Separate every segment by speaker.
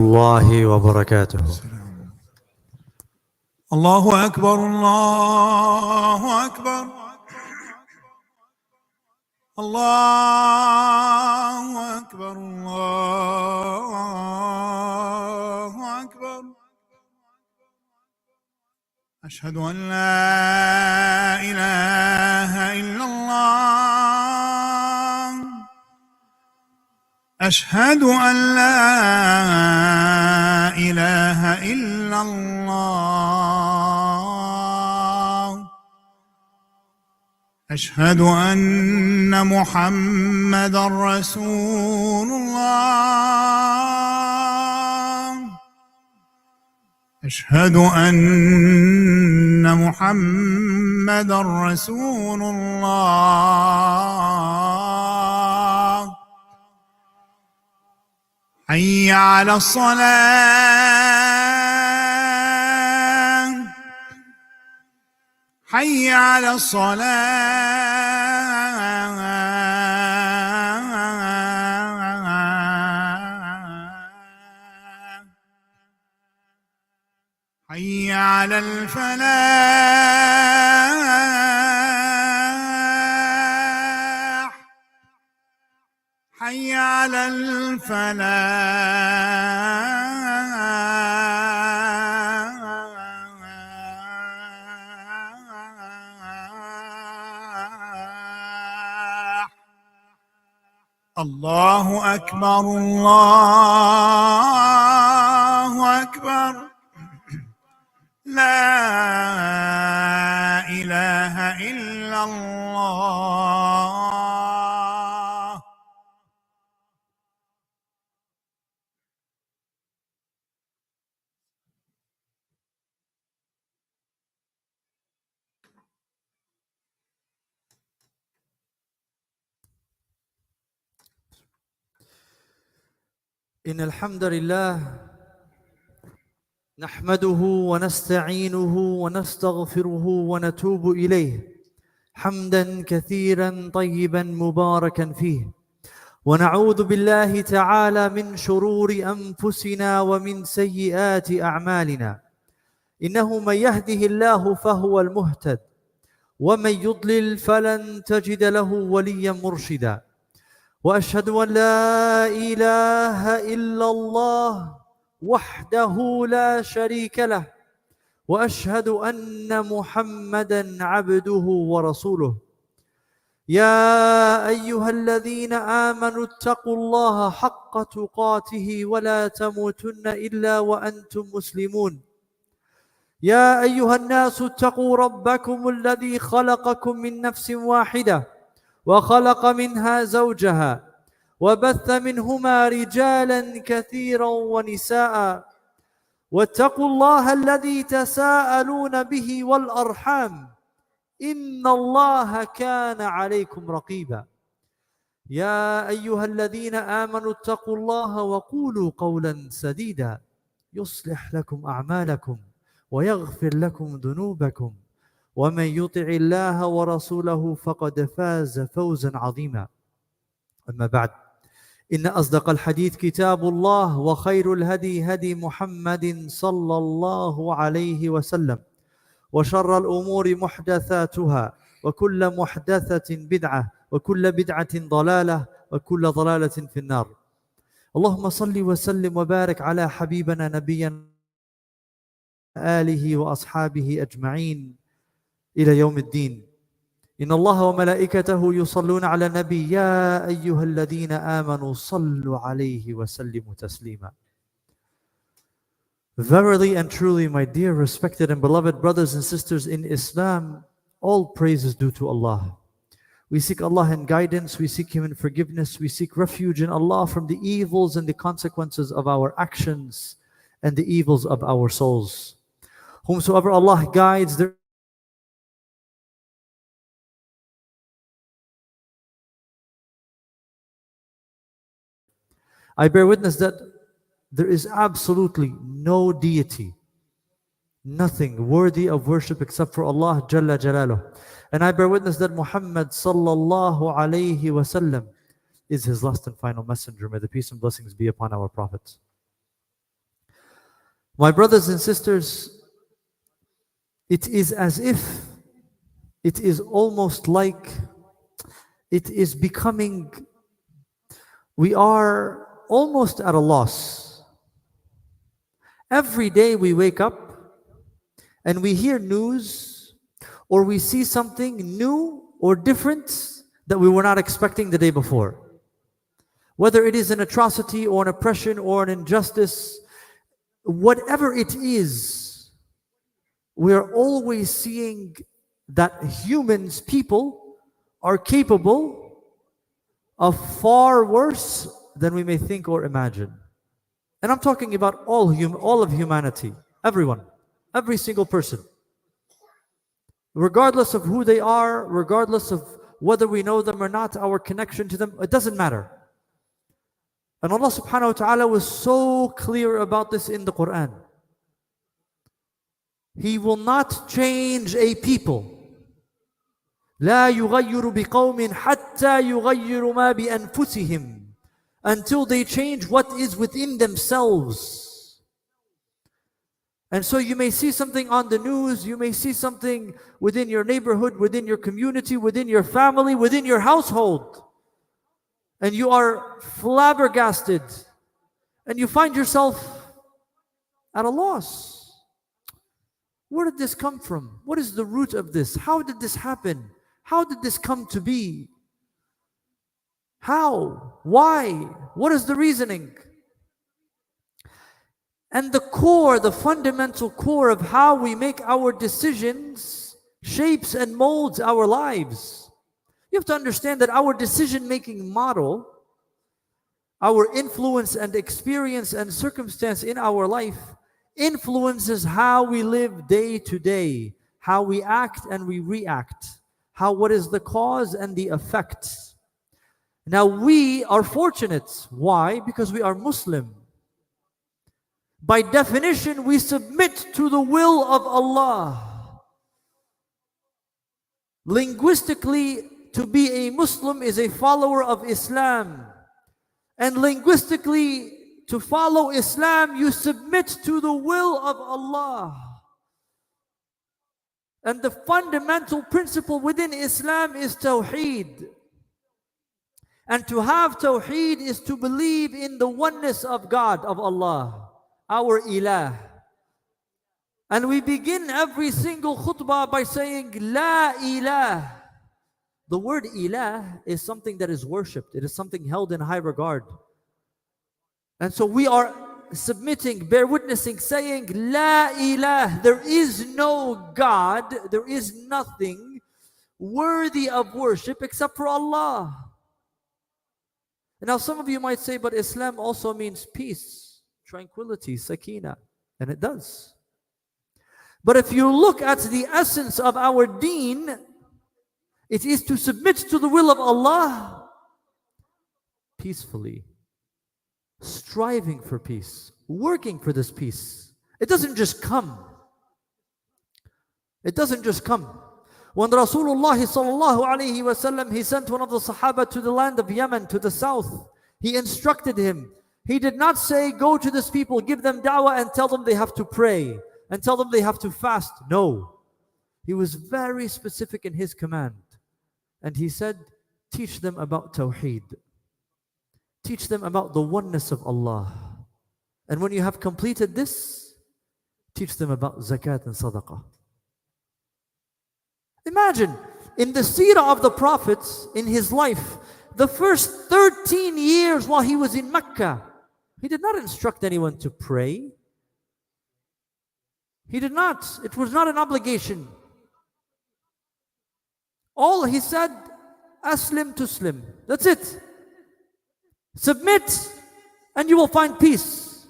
Speaker 1: الله وبركاته.
Speaker 2: الله أكبر الله أكبر الله أكبر الله أكبر. أشهد أن لا إله إلا الله. أشهد أن لا إله إلا الله. أشهد أن محمدًا رسول الله. أشهد أن محمدًا رسول الله. حي على الصلاة. حي على الصلاة. حي على الفلاح. حي على الفلاح. الله أكبر الله أكبر. لا إله إلا الله.
Speaker 1: إن الحمد لله نحمده ونستعينه ونستغفره ونتوب إليه حمداً كثيراً طيباً مباركاً فيه، ونعوذ بالله تعالى من شرور أنفسنا ومن سيئات أعمالنا. إنه من يهده الله فهو المهتد، ومن يضلل فلن تجد له ولياً مرشداً. وأشهد أن لا إله إلا الله وحده لا شريك له، وأشهد أن محمدًا عبده ورسوله. يا أيها الذين آمنوا اتقوا الله حق تقاته ولا تموتن إلا وأنتم مسلمون. يا أيها الناس اتقوا ربكم الذي خلقكم من نفس واحدة وخلق منها زوجها وبث منهما رجالا كثيرا ونساء، واتقوا الله الذي تساءلون به والأرحام إن الله كان عليكم رقيبا. يا أيها الذين آمنوا اتقوا الله وقولوا قولا سديدا يصلح لكم أعمالكم ويغفر لكم ذنوبكم، ومن يطع الله ورسوله فقد فاز فوزا عظيما. أما بعد، إن أصدق الحديث كتاب الله، وخير الهدي هدي محمد صلى الله عليه وسلم، وشر الأمور محدثاتها، وكل محدثة بدعة، وكل بدعة ضلالة، وكل ضلالة في النار. اللهم صل وسلم وبارك على حبيبنا نبينا آله وأصحابه أجمعين إلى يوم الدين. إن الله وملائكته يصلون على النبي يا أيها الذين آمنوا صلوا عليه وسلموا تسليما. Verily and truly, my dear, respected and beloved brothers and sisters in Islam, all praise is due to Allah. We seek Allah in guidance, we seek Him in forgiveness, we seek refuge in Allah from the evils and the consequences of our actions and the evils of our souls. Whomsoever Allah guides, there I bear witness that there is absolutely no deity, nothing worthy of worship except for Allah Jalla Jalaluh. And I bear witness that Muhammad sallallahu alayhi wasallam is his last and final messenger. May the peace and blessings be upon our Prophet. My brothers and sisters, it is as if, it is almost like, it is becoming, we are almost at a loss. Every day we wake up and we hear news or we see something new or different that we were not expecting the day before. Whether it is an atrocity or an oppression or an injustice, whatever it is, we are always seeing that humans, people, are capable of far worse than we may think or imagine. And I'm talking about all of humanity, everyone, every single person. Regardless of who they are, regardless of whether we know them or not, our connection to them, it doesn't matter. And Allah subhanahu wa ta'ala was so clear about this in the Quran. He will not change a people. لا يغير بقوم حتى يغيروا ما بأنفسهم, until they change what is within themselves. And so you may see something on the news, you may see something within your neighborhood, within your community, within your family, within your household, and you are flabbergasted, and you find yourself at a loss. Where did this come from? What is the root of this? How did this happen? How did this come to be? How? Why? What is the reasoning? And the core, the fundamental core of how we make our decisions shapes and molds our lives. You have to understand that our decision-making model, our influence and experience and circumstance in our life influences how we live day to day, how we act and we react, what is the cause and the effect. Now we are fortunate. Why? Because we are Muslim. By definition, we submit to the will of Allah. Linguistically, to be a Muslim is a follower of Islam. And linguistically, to follow Islam, you submit to the will of Allah. And the fundamental principle within Islam is Tawheed. And to have Tawheed is to believe in the oneness of God, of Allah, our Ilah. And we begin every single khutbah by saying, La ilah. The word ilah is something that is worshipped. It is something held in high regard. And so we are submitting, bear witnessing, saying, La ilah. There is no God, there is nothing worthy of worship except for Allah. Now some of you might say, but Islam also means peace, tranquility, sakina. And it does. But if you look at the essence of our deen, it is to submit to the will of Allah peacefully, striving for peace, working for this peace. It doesn't just come. It doesn't just come. When Rasulullah sallallahu alayhi wasallam, he sent one of the Sahaba to the land of Yemen, to the south, he instructed him. He did not say, go to these people, give them da'wah and tell them they have to pray and tell them they have to fast. No. He was very specific in his command. And he said, teach them about Tawheed. Teach them about the oneness of Allah. And when you have completed this, teach them about zakat and sadaqah. Imagine, in the seerah of the prophets, in his life, the first 13 years while he was in Mecca, he did not instruct anyone to pray. He did not. It was not an obligation. All he said, Aslim tuslim. That's it. Submit and you will find peace.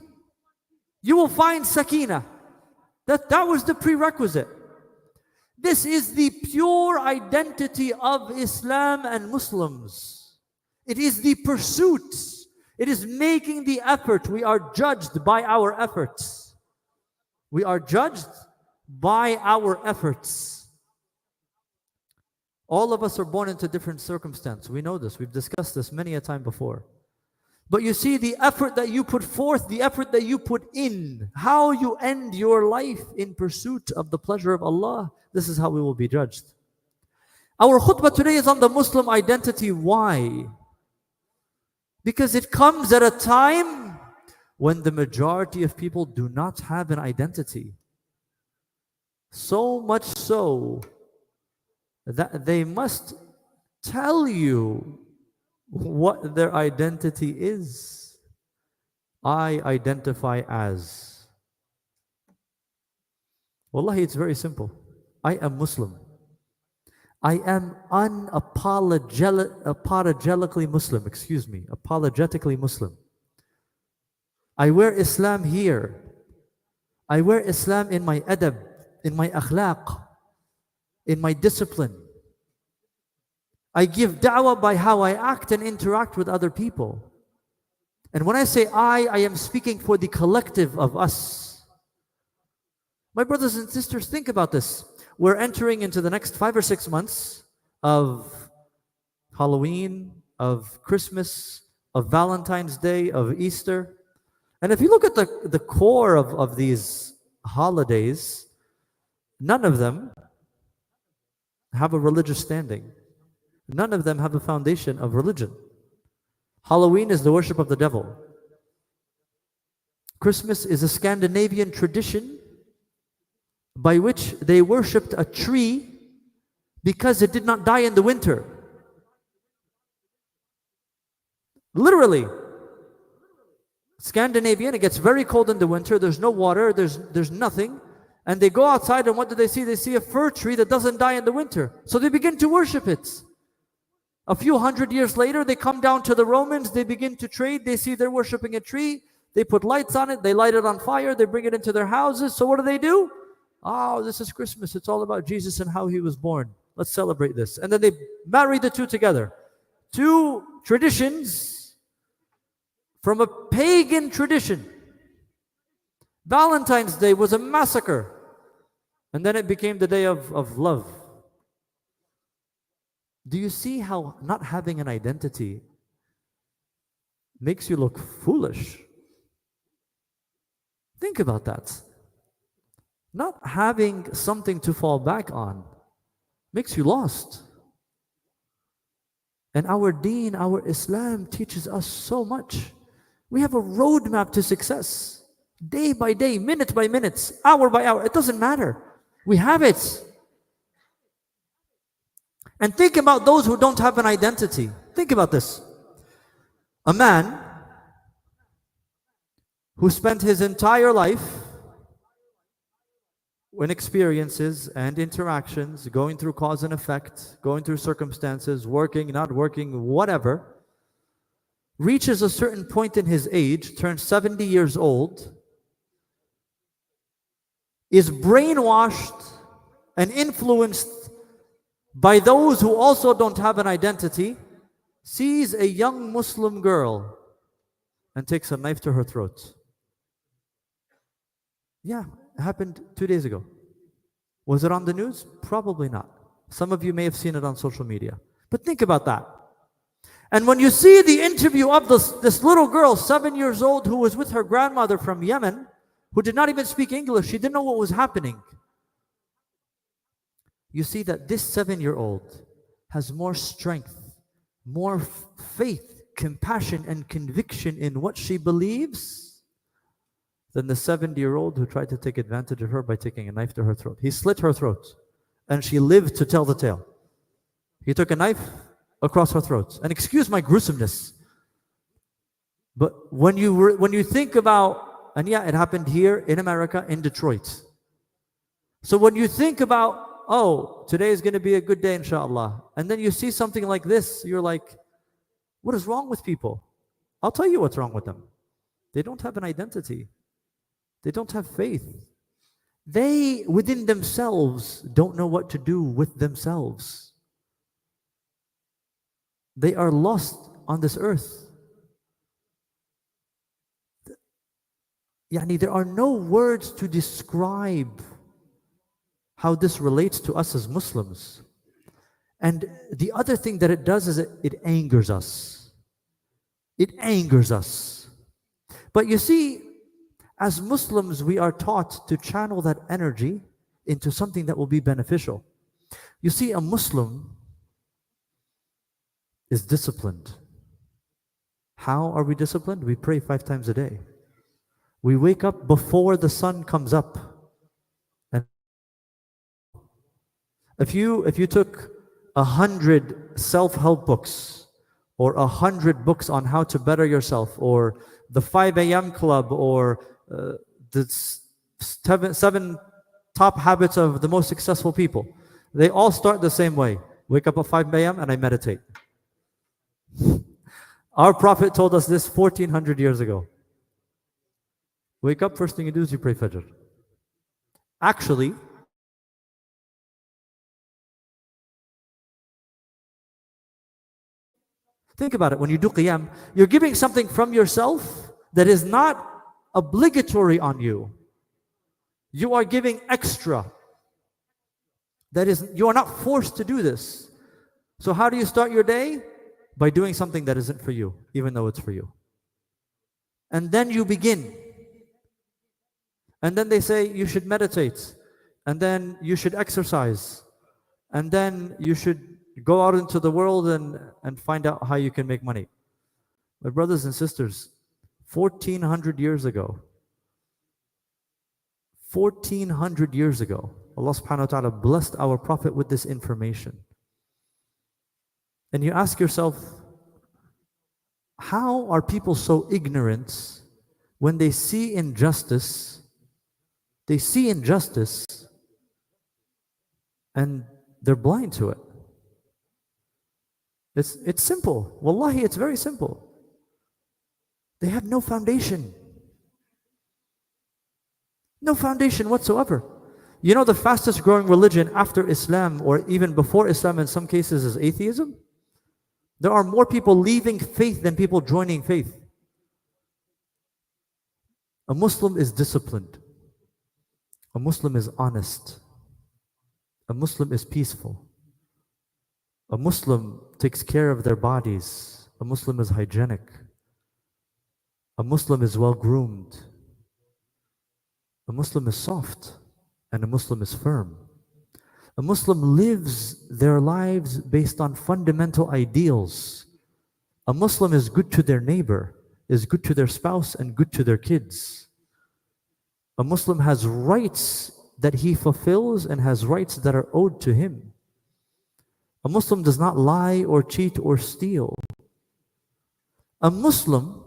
Speaker 1: You will find sakina. That was the prerequisite. This is the pure identity of Islam and Muslims. It is the pursuit. It is making the effort. We are judged by our efforts. We are judged by our efforts. All of us are born into different circumstances. We know this. We've discussed this many a time before. But you see, the effort that you put forth, the effort that you put in, how you end your life in pursuit of the pleasure of Allah, this is how we will be judged. Our khutbah today is on the Muslim identity. Why? Because it comes at a time when the majority of people do not have an identity. So much so that they must tell you what their identity is. I identify as. Wallahi, it's very simple. I am Muslim. I am apologetically Muslim, apologetically Muslim. I wear Islam here. I wear Islam in my adab, in my akhlaq, in my discipline. I give da'wah by how I act and interact with other people. And when I say I am speaking for the collective of us. My brothers and sisters, think about this. We're entering into the next 5 or 6 months of Halloween, of Christmas, of Valentine's Day, of Easter. And if you look at the core of these holidays, none of them have a religious standing. None of them have a foundation of religion. Halloween is the worship of the devil. Christmas is a Scandinavian tradition by which they worshipped a tree because it did not die in the winter. Literally. Scandinavian, it gets very cold in the winter, there's no water, there's nothing. And they go outside and what do they see? They see a fir tree that doesn't die in the winter. So they begin to worship it. A few hundred years later, they come down to the Romans, they begin to trade, they see they're worshiping a tree, they put lights on it, they light it on fire, they bring it into their houses. So what do? Oh, this is Christmas. It's all about Jesus and how he was born. Let's celebrate this. And then they marry the two together. Two traditions from a pagan tradition. Valentine's Day was a massacre. And then it became the day of love. Do you see how not having an identity makes you look foolish? Think about that. Not having something to fall back on makes you lost. And our deen, our Islam teaches us so much. We have a roadmap to success. Day by day, minute by minute, hour by hour. It doesn't matter. We have it. And think about those who don't have an identity. Think about this. A man who spent his entire life in experiences and interactions, going through cause and effect, going through circumstances, working, not working, whatever, reaches a certain point in his age, turns 70 years old, is brainwashed and influenced by those who also don't have an identity, sees a young Muslim girl and takes a knife to her throat. Yeah, it happened 2 days ago. Was it on the news? Probably not. Some of you may have seen it on social media. But think about that. And when you see the interview of this little girl, 7 years old, who was with her grandmother from Yemen, who did not even speak English, she didn't know what was happening. You see that this 7-year-old has more strength, more faith, compassion, and conviction in what she believes than the 70-year-old who tried to take advantage of her by taking a knife to her throat. He slit her throat, and she lived to tell the tale. He took a knife across her throat. And excuse my gruesomeness, but when you think about, and yeah, it happened here in America, in Detroit. So when you think about, oh, today is going to be a good day, inshallah, and then you see something like this, you're like, what is wrong with people? I'll tell you what's wrong with them. They don't have an identity. They don't have faith. They, within themselves, don't know what to do with themselves. They are lost on this earth. There are no words to describe how this relates to us as Muslims. And the other thing that it does is it angers us. It angers us. But you see, as Muslims, we are taught to channel that energy into something that will be beneficial. You see, a Muslim is disciplined. How are we disciplined? We pray 5 times a day. We wake up before the sun comes up. And if you took 100 self-help books, or 100 books on how to better yourself, or the 5 a.m. club, or the 7 top habits of the most successful people, they all start the same way. Wake up at 5 a.m. and I meditate. Our Prophet told us this 1400 years ago. Wake up, first thing you do is you pray Fajr. Actually, think about it. When you do Qiyam, you're giving something from yourself that is not obligatory on you. You are giving extra. That is, you are not forced to do this. So how do you start your day? By doing something that isn't for you, even though it's for you. And then you begin. And then they say you should meditate. And then you should exercise. And then you should go out into the world and find out how you can make money. My brothers and sisters, 1400 years ago, 1400 years ago, Allah subhanahu wa ta'ala blessed our Prophet with this information. And you ask yourself, how are people so ignorant when they see injustice? They see injustice and they're blind to it. It's simple. Wallahi, it's very simple. They have no foundation. No foundation whatsoever. You know the fastest growing religion after Islam, or even before Islam in some cases, is atheism? There are more people leaving faith than people joining faith. A Muslim is disciplined. A Muslim is honest. A Muslim is peaceful. A Muslim takes care of their bodies. A Muslim is hygienic. A Muslim is well groomed. A Muslim is soft. And a Muslim is firm. A Muslim lives their lives based on fundamental ideals. A Muslim is good to their neighbor, is good to their spouse, and good to their kids. A Muslim has rights that he fulfills and has rights that are owed to him. A Muslim does not lie or cheat or steal. A Muslim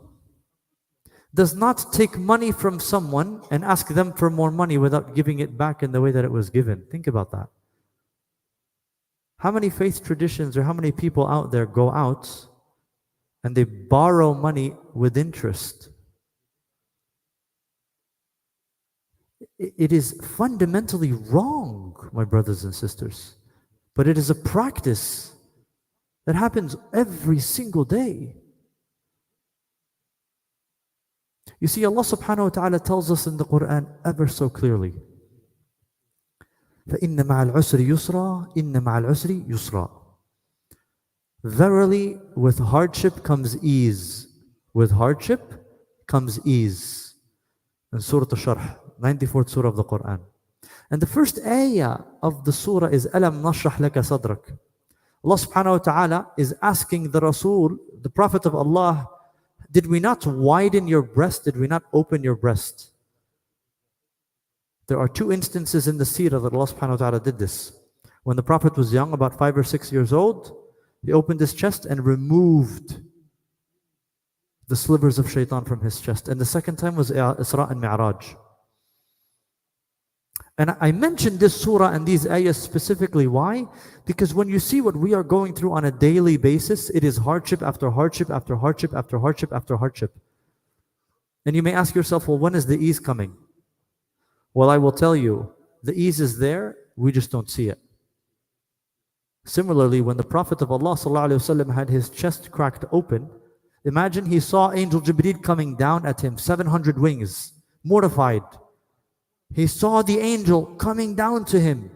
Speaker 1: does not take money from someone and ask them for more money without giving it back in the way that it was given. Think about that. How many faith traditions or how many people out there go out and they borrow money with interest? It is fundamentally wrong, my brothers and sisters. But it is a practice that happens every single day. You see, Allah subhanahu wa ta'ala tells us in the Quran ever so clearly, فَإِنَّ مَعَ الْعُسْرِ يُسْرًا إِنَّ مَعَ الْعُسْرِ يُسْرًا. Verily, with hardship comes ease. With hardship comes ease. In Surah Al-Sharh, 94th Surah of the Quran. And the first ayah of the surah is أَلَمْ نَشْرَحْ لَكَ صَدْرَكَ. Allah subhanahu wa ta'ala is asking the Rasul, the Prophet of Allah, did we not widen your breast? Did we not open your breast? There are 2 instances in the seerah that Allah subhanahu wa ta'ala did this. When the Prophet was young, about 5 or 6 years old, he opened his chest and removed the slivers of shaitan from his chest. And the second time was Isra and Mi'raj. And I mentioned this surah and these ayahs specifically. Why? Because when you see what we are going through on a daily basis, it is hardship after hardship after hardship after hardship after hardship. And you may ask yourself, well, when is the ease coming? Well, I will tell you, the ease is there, we just don't see it. Similarly, when the Prophet of Allah ﷺ had his chest cracked open, imagine he saw Angel Jibreel coming down at him, 700 wings, mortified. He saw the angel coming down to him,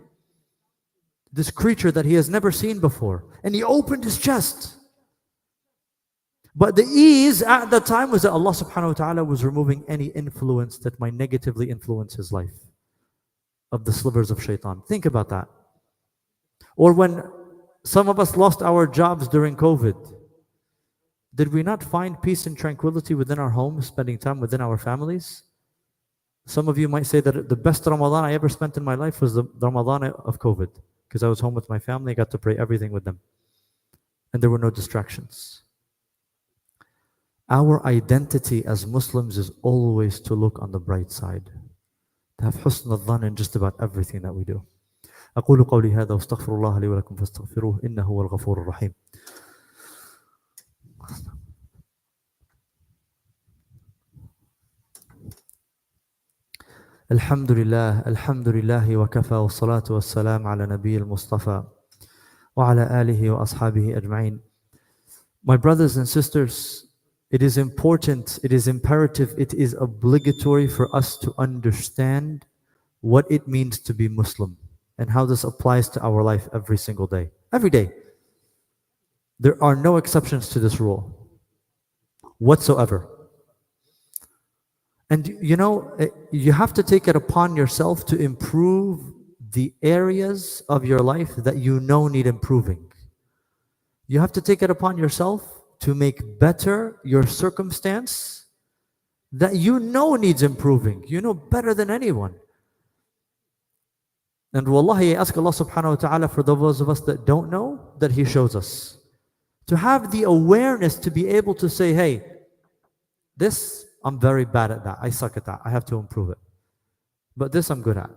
Speaker 1: this creature that he has never seen before, and he opened his chest. But the ease at the time was that Allah subhanahu wa ta'ala was removing any influence that might negatively influence his life of the slivers of shaitan. Think about that. Or when some of us lost our jobs during COVID, did we not find peace and tranquility within our homes, spending time within our families? Some of you might say that the best Ramadan I ever spent in my life was the Ramadan of COVID, because I was home with my family, I got to pray everything with them. And there were no distractions. Our identity as Muslims is always to look on the bright side, to have husn al-dhan in just about everything that we do. أقول قولي هذا واستغفر الله لي ولكم فاستغفروه إنه هو الغفور الرحيم. الحمد لله وكفى والصلاة والسلام على نبي المصطفى وعلى آله وأصحابه أجمعين. My brothers and sisters, it is important, it is imperative, it is obligatory for us to understand what it means to be Muslim and how this applies to our life every single day. Every day. There are no exceptions to this rule whatsoever. And you know, you have to take it upon yourself to improve the areas of your life that you know need improving. You have to take it upon yourself to make better your circumstance that you know needs improving. You know better than anyone. And wallahi, I ask Allah subhanahu wa ta'ala for those of us that don't know, that He shows us. To have the awareness to be able to say, hey, this, I'm very bad at that. I suck at that. I have to improve it. But this I'm good at.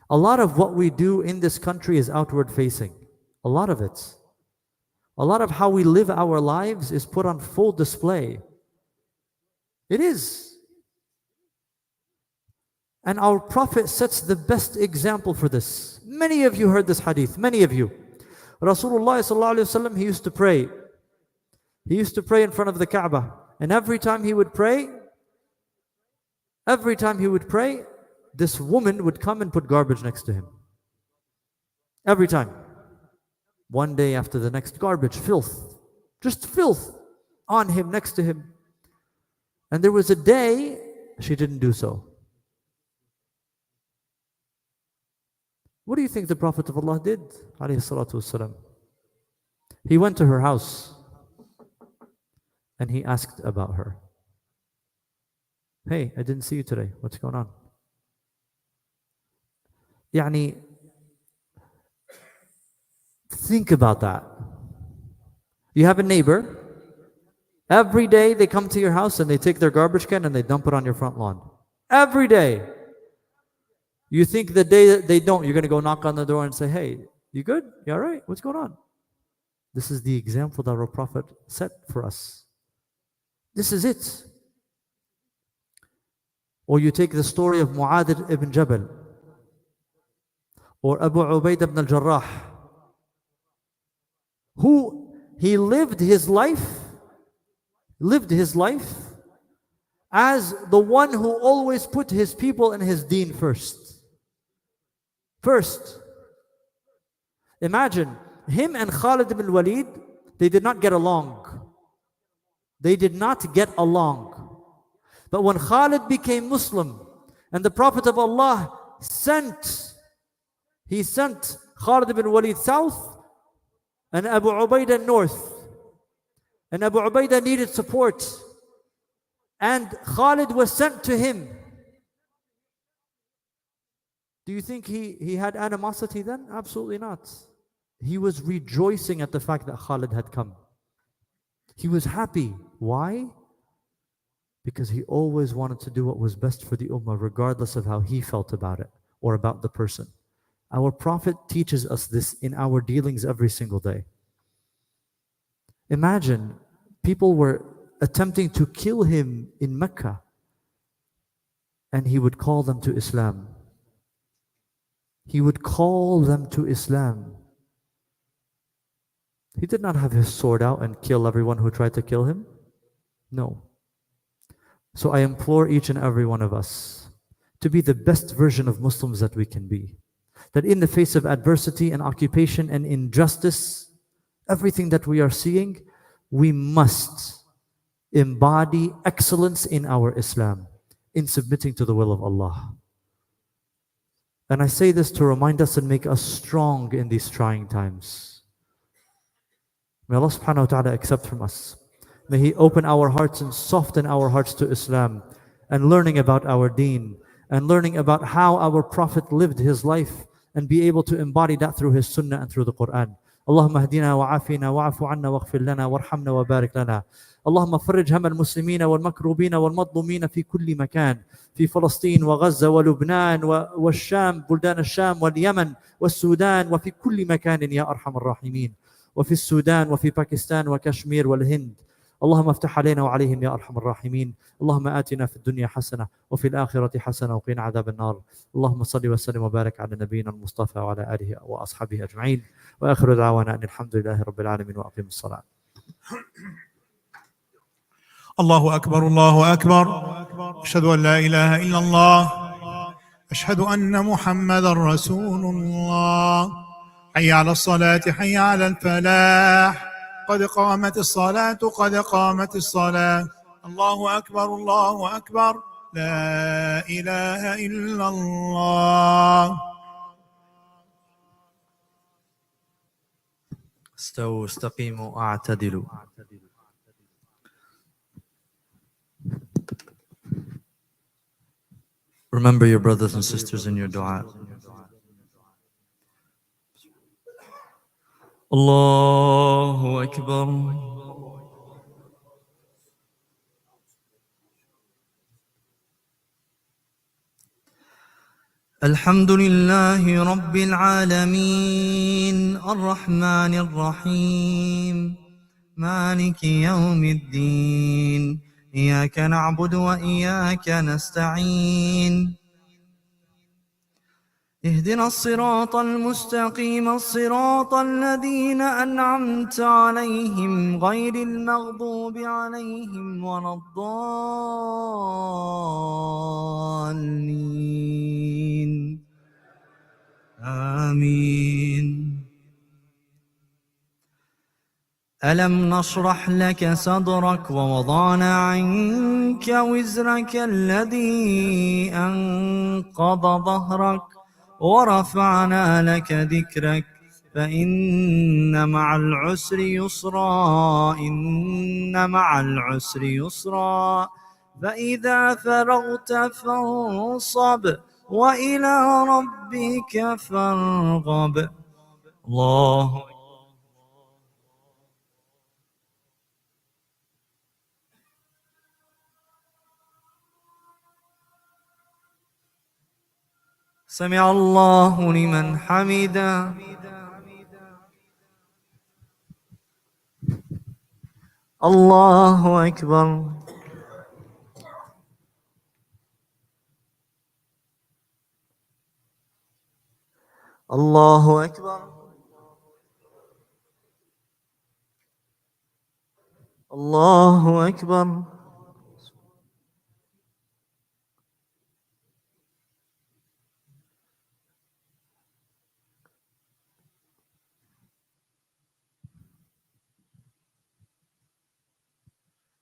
Speaker 1: A lot of what we do in this country is outward facing. A lot of it. A lot of how we live our lives is put on full display. It is. And our Prophet sets the best example for this. Many of you heard this hadith, many of you. Rasulullah sallallahu alaihi wasallam, he used to pray. He used to pray in front of the Kaaba. And every time he would pray, this woman would come and put garbage next to him. Every time. One day after the next, garbage, filth, just filth on him, next to him. And there was a day she didn't do so. What do you think the Prophet of Allah did? Alayhi salatu wasalam. He went to her house and he asked about her. Hey, I didn't see you today. What's going on? Yani, think about that. You have a neighbor. Every day they come to your house and they take their garbage can and they dump it on your front lawn. Every day. You think the day that they don't, you're going to go knock on the door and say, hey, you good? You all right? What's going on? This is the example that our Prophet set for us. This is it. Or you take the story of Mu'adh ibn Jabal or Abu Ubaidah ibn al-Jarrah, who he lived his life as the one who always put his people and his deen first. Imagine him and Khalid ibn Walid, they did not get along. But when Khalid became Muslim and the Prophet of Allah sent Khalid ibn Walid south and Abu Ubaidah north. And Abu Ubaidah needed support. And Khalid was sent to him. Do you think he had animosity then? Absolutely not. He was rejoicing at the fact that Khalid had come. He was happy. Why? Because he always wanted to do what was best for the ummah, regardless of how he felt about it or about the person. Our Prophet teaches us this in our dealings every single day. Imagine, people were attempting to kill him in Mecca, and he would call them to Islam. He would call them to Islam. He did not have his sword out and kill everyone who tried to kill him. No. So I implore each and every one of us to be the best version of Muslims that we can be. That in the face of adversity and occupation and injustice, everything that we are seeing, we must embody excellence in our Islam, in submitting to the will of Allah. And I say this to remind us and make us strong in these trying times. May Allah subhanahu wa ta'ala accept from us. May He open our hearts and soften our hearts to Islam and learning about our deen and learning about how our Prophet lived his life and be able to embody that through his sunnah and through the Quran. اللهم اهدنا وعافنا واعف عنا واغفر لنا وارحمنا وبارك لنا. اللهم فرج هم المسلمين والمكروبين والمظلومين في كل مكان، في فلسطين وغزة ولبنان والشام، بلدان الشام واليمن والسودان وفي كل مكان يا أرحم الراحمين، وفي السودان وفي باكستان وكشمير والهند. اللهم افتح علينا وعليهم يا أرحم الراحمين. اللهم آتنا في الدنيا حسنة وفي الآخرة حسنة وقنا عذاب النار. اللهم صل وسلم وبارك على نبينا المصطفى وعلى آله وأصحابه أجمعين، وآخر دعوانا أن الحمد لله رب العالمين وأقيم الصلاة.
Speaker 2: الله أكبر الله أكبر. أشهد أن لا إله إلا الله. أشهد أن محمدا رسول الله. حي على الصلاة حي على الفلاح. قد قامت الصلاة قد قامت الصلاة. الله أكبر الله أكبر. لا إله إلا الله.
Speaker 1: استووا استقيموا أعتدلوا. Remember your brothers and sisters in your dua. Allahu Akbar. الحمد لله رب العالمين الرحمن الرحيم مالك يوم الدين إياك نعبد وإياك نستعين اهدنا الصراط المستقيم الصراط الذين أنعمت عليهم غير المغضوب عليهم ولا الضالين آمين. ألم نشرح لك صدرك ووضعنا عنك وزرك الذي أنقض ظهرك ورفعنا لك ذكرك فإن مع العسر يسرا إن مع العسر يسرا فإذا فرغت فانصب وإلى ربك فارغب. الله سمع الله لمن حمده. الله أكبر. الله أكبر. الله أكبر.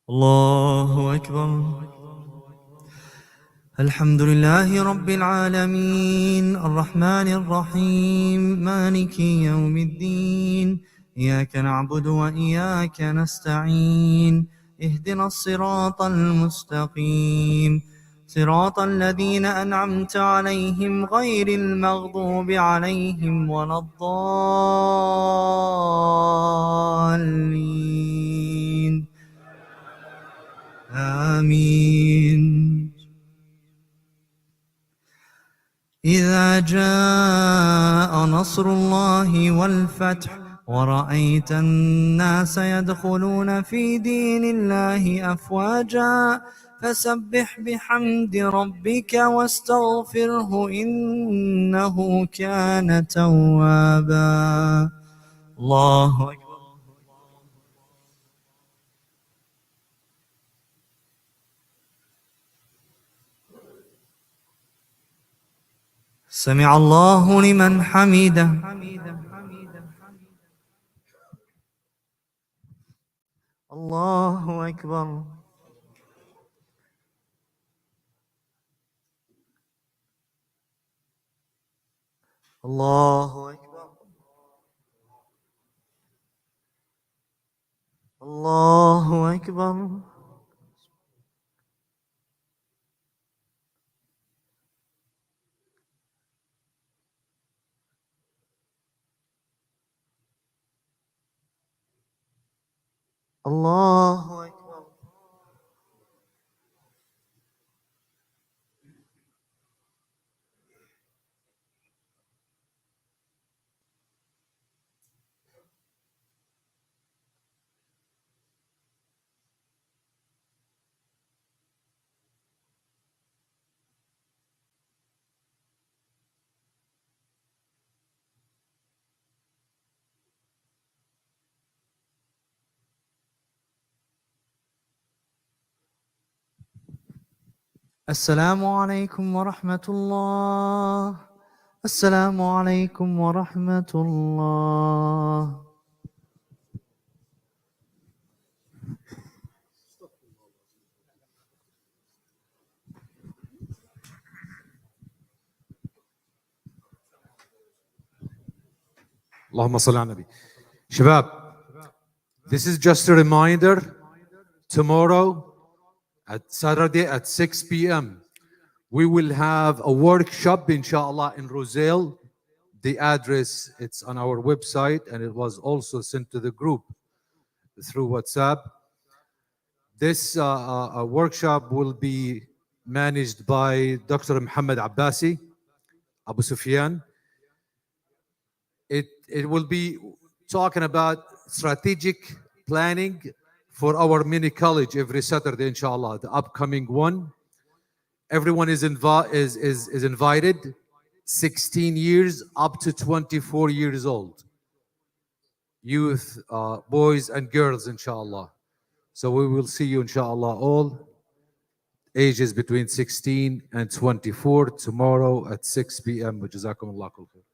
Speaker 1: الله أكبر. الحمد لله رب العالمين الرحمن الرحيم مالك يوم الدين إياك نعبد وإياك نستعين اهدنا الصراط المستقيم صراط الذين أنعمت عليهم غير المغضوب عليهم ولا الضالين آمين. إذا جاء نصر الله والفتح ورأيت الناس يدخلون في دين الله أفواجا فسبح بحمد ربك واستغفره إنه كان توابا. الله أكبر. سمع الله لمن حمده. الله أكبر. الله أكبر. الله أكبر. الله أكبر. السلام عليكم ورحمة الله. السلام عليكم ورحمة الله.
Speaker 3: اللهم صل على النبي. Shabab, this is just a reminder. Tomorrow, at Saturday at 6 p.m., we will have a workshop, inshallah, in Roselle. The address, it's on our website, and it was also sent to the group through WhatsApp. This workshop will be managed by Dr. Muhammad Abbasi, Abu Sufyan. It will be talking about strategic planning for our mini college every Saturday, inshallah, the upcoming one. Everyone is invited, 16 years up to 24 years old. Youth, boys and girls, inshallah. So we will see you, inshallah, all ages between 16 and 24 tomorrow at 6 p.m. Jazakum Allah khair.